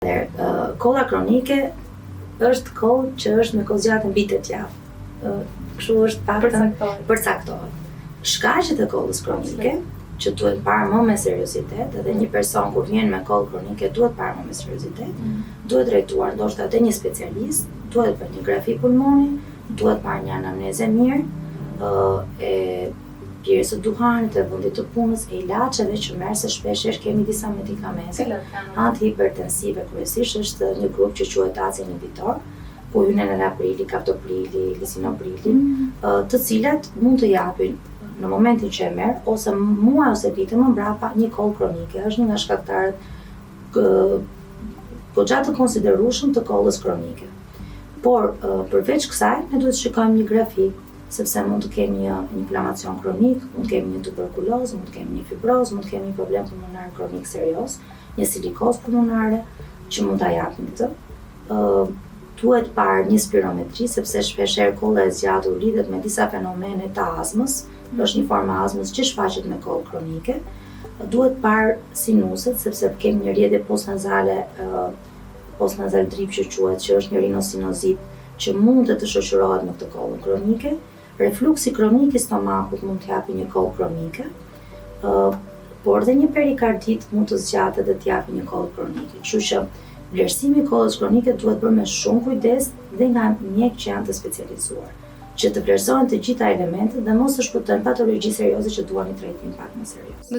Kolla kronike është kohë që është me kozgjatë mbi 8 javë. Kështu është paktën përcaktohet. Shkaqet e kollës kronike që duhet parë më me seriozitet, edhe një person kur vjen me kollë kronike duhet parë më me seriozitet, duhet drejtuar ndoshta te një specialist, duhet bërë një grafi pulmoni, duhet parë një anamnezë mirë, e pirjes së duhanit, e vendit të punës, e ilaçeve që merr se shpesh kemi disa medikamente antihipertensive, kryesisht është një grup që quhet ACE inhibitor, ku hyn enalaprili, kaptoprili, lisinoprili, të cilat mund të japin në momentin që e merr ose muaj ose vite më mbrapa një kollë kronike. Është një nga shkaktarët goxha të konsiderueshëm të kollës kronike. Por përveç kësaj ne duhet të shikojmë një grafi, sepse mund të kemi një inflamacion kronik, mund të kemi një tuberkulozë, mund të kemi një fibroz, mund të kemi një problem pulmonar kronik serioz, një silikozë pulmonare që mund ta japin këtë. Duhet parë një spirometri, sepse shpeshherë kolla e zgjatur lidhet me disa fenomene të azmës, është një formë azmës që shfaqet me kollë kronike. Duhet parë sinuset, sepse kemi një rrjedhje postnazale drip që quhet, që është një rinosinozit që mund të shoqërohet me këtë kollën kronike. Refluksi kronik i stomakut mund të japi një kollë kronike, por dhe një perikardit mund të zgjatet dhe të japi një kollë kronike. Kështu që vlerësimi i kollës kronike duhet bërë me shumë kujdes dhe nga mjek që janë të specializuar, që të vlerësohen të gjitha elementet dhe mos të shpëtojnë patologji serioze që duan një trajtim pak më serioz.